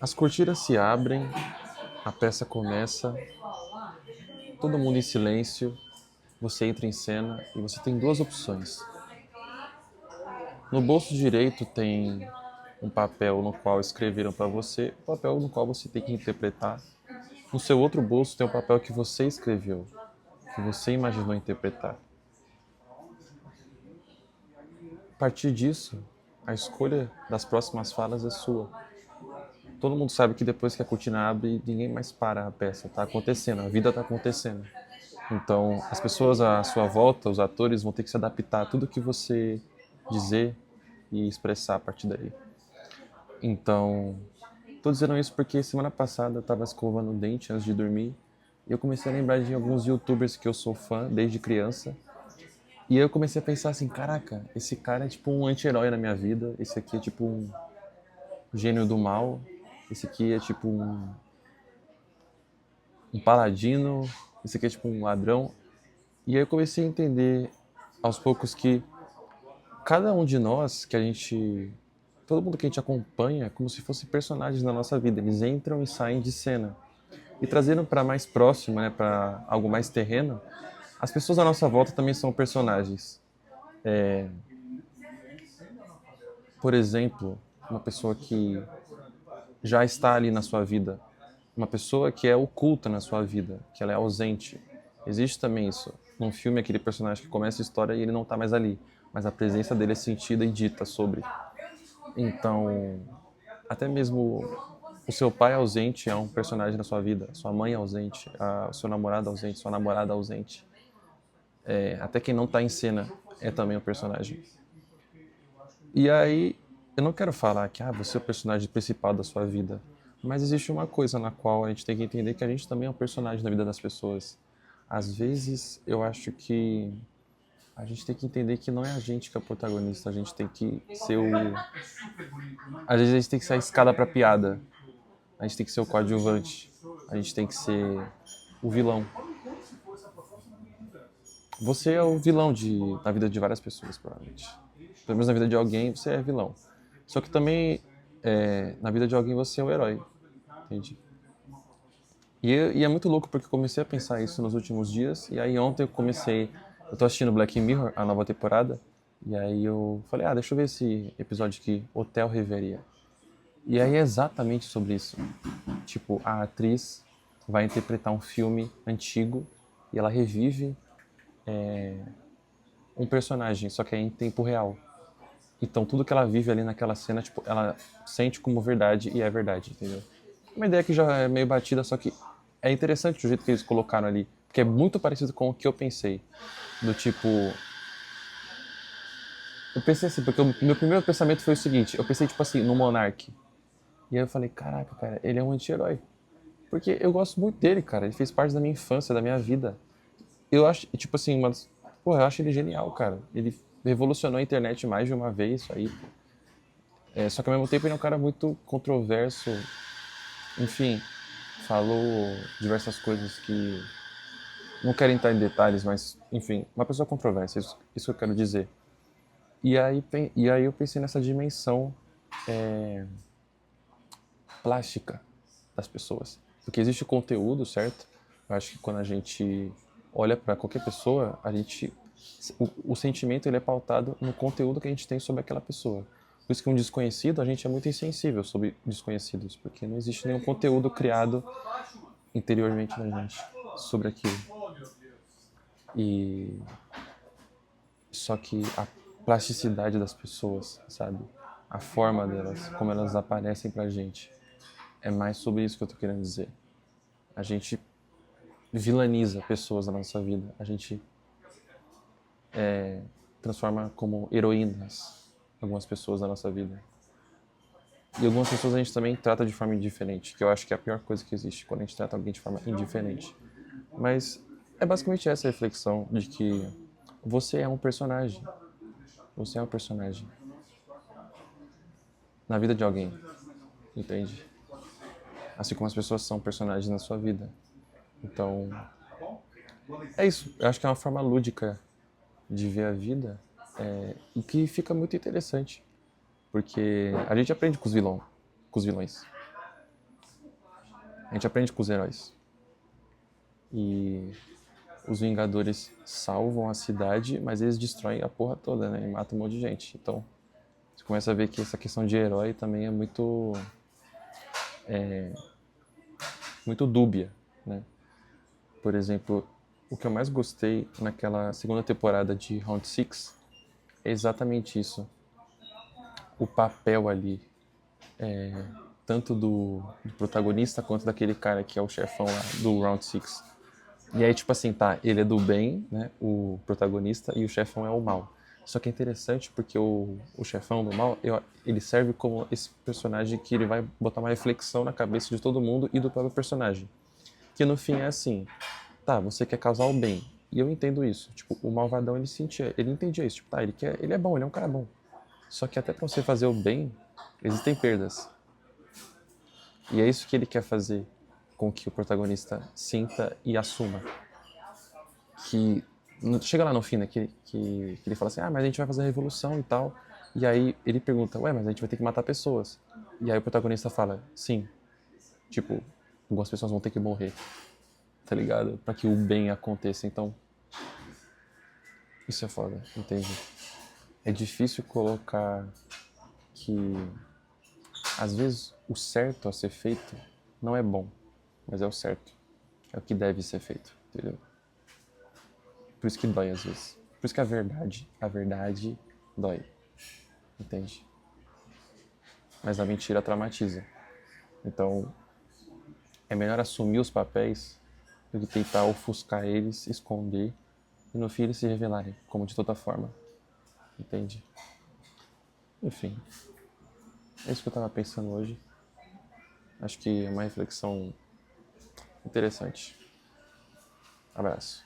As cortinas se abrem, a peça começa, todo mundo em silêncio, você entra em cena e você tem duas opções. No bolso direito tem um papel no qual escreveram para você, um papel no qual você tem que interpretar. No seu outro bolso tem um papel que você escreveu, que você imaginou interpretar. A partir disso, a escolha das próximas falas é sua. Todo mundo sabe que depois que a cortina abre, ninguém mais para a peça. Está acontecendo, a vida está acontecendo. Então, as pessoas à sua volta, os atores, vão ter que se adaptar a tudo que você dizer e expressar a partir daí. Então, tô dizendo isso porque semana passada eu estava escovando o dente antes de dormir e eu comecei a lembrar de alguns youtubers que eu sou fã desde criança. E eu comecei a pensar assim, caraca, esse cara é tipo um anti-herói na minha vida, esse aqui é tipo um gênio do mal, esse aqui é tipo um paladino, esse aqui é tipo um ladrão. E aí eu comecei a entender aos poucos que cada um de nós, que a gente, todo mundo que a gente acompanha, é como se fossem personagens na nossa vida. Eles entram e saem de cena. E trazendo para mais próximo, né, para algo mais terreno, as pessoas à nossa volta também são personagens. Por exemplo, uma pessoa que já está ali na sua vida, uma pessoa que é oculta na sua vida, que ela é ausente. Existe também isso. Num filme, aquele personagem que começa a história e ele não está mais ali, mas a presença dele é sentida e dita sobre. Então, até mesmo o seu pai ausente é um personagem na sua vida, sua mãe ausente, o seu namorado ausente, sua namorada ausente. Até quem não está em cena é também um personagem. E aí, eu não quero falar que você é o personagem principal da sua vida, mas existe uma coisa na qual a gente tem que entender que a gente também é um personagem na vida das pessoas. Às vezes, eu acho que a gente tem que entender que não é a gente que é o protagonista, a gente tem que ser o... Às vezes a gente tem que ser a escada pra piada, a gente tem que ser o coadjuvante, a gente tem que ser o vilão. Você é o vilão na vida de várias pessoas, provavelmente. Pelo menos na vida de alguém, você é vilão. Só que também, na vida de alguém, você é o herói. Entende? E é muito louco porque eu comecei a pensar isso nos últimos dias. E aí ontem eu tô assistindo Black Mirror, a nova temporada. E aí eu falei, deixa eu ver esse episódio aqui, Hotel Reveria. E aí é exatamente sobre isso. Tipo, a atriz vai interpretar um filme antigo e ela revive um personagem, só que é em tempo real. Então tudo que ela vive ali naquela cena, tipo, ela sente como verdade e é verdade, entendeu? Uma ideia que já é meio batida, só que é interessante o jeito que eles colocaram ali, porque é muito parecido com o que eu pensei. Do tipo, eu pensei assim, porque o meu primeiro pensamento foi o seguinte, eu pensei tipo assim, no Monark. E aí eu falei, caraca, cara, ele é um anti-herói. Porque eu gosto muito dele, cara, ele fez parte da minha infância, da minha vida. Eu acho, tipo assim, porra, eu acho ele genial, cara. Ele revolucionou a internet mais de uma vez, isso aí. Só que ao mesmo tempo ele é um cara muito controverso. Enfim, falou diversas coisas que não quero entrar em detalhes, mas enfim, uma pessoa controversa, isso que eu quero dizer. E aí eu pensei nessa dimensão plástica das pessoas. Porque existe o conteúdo, certo? Eu acho que quando a gente olha para qualquer pessoa, o sentimento ele é pautado no conteúdo que a gente tem sobre aquela pessoa. Por isso que um desconhecido, a gente é muito insensível sobre desconhecidos, porque não existe nenhum conteúdo criado interiormente na gente sobre aquilo. E só que a plasticidade das pessoas, sabe? A forma delas, como elas aparecem pra gente, é mais sobre isso que eu tô querendo dizer. A gente vilaniza pessoas na nossa vida, a gente transforma como heroínas algumas pessoas na nossa vida. E algumas pessoas a gente também trata de forma indiferente, que eu acho que é a pior coisa que existe, quando a gente trata alguém de forma indiferente. Mas é basicamente essa reflexão de que você é um personagem. Você é um personagem na vida de alguém, entende? Assim como as pessoas são personagens na sua vida. Então, é isso. Eu acho que é uma forma lúdica de ver a vida e que fica muito interessante. Porque a gente aprende com os vilões. A gente aprende com os heróis. E os Vingadores salvam a cidade, mas eles destroem a porra toda, né? E matam um monte de gente. Então, você começa a ver que essa questão de herói também é muito dúbia, né? Por exemplo, o que eu mais gostei naquela segunda temporada de Round Six é exatamente isso. O papel ali, tanto do protagonista quanto daquele cara que é o chefão lá do Round Six. E aí, tipo assim, tá, ele é do bem, né, o protagonista, e o chefão é o mal. Só que é interessante porque o chefão do mal, ele serve como esse personagem que ele vai botar uma reflexão na cabeça de todo mundo e do próprio personagem. Que no fim é assim, tá, você quer causar o bem. E eu entendo isso. Tipo, o malvadão, ele entendia isso. Tipo, tá, ele é bom, ele é um cara bom. Só que até pra você fazer o bem, existem perdas. E é isso que ele quer fazer com que o protagonista sinta e assuma. Que chega lá no fim, né, que ele fala assim, ah, mas a gente vai fazer a revolução e tal. E aí ele pergunta, ué, mas a gente vai ter que matar pessoas. E aí o protagonista fala, sim, tipo, algumas pessoas vão ter que morrer, tá ligado? Pra que o bem aconteça. Então, isso é foda, entende? É difícil colocar que, às vezes, o certo a ser feito não é bom, mas é o certo. É o que deve ser feito, entendeu? Por isso que dói às vezes. Por isso que a verdade dói, entende? Mas a mentira traumatiza. Então, é melhor assumir os papéis do que tentar ofuscar eles, esconder e no fim eles se revelarem, como de toda forma, entende? Enfim, é isso que eu tava pensando hoje. Acho que é uma reflexão interessante. Abraço.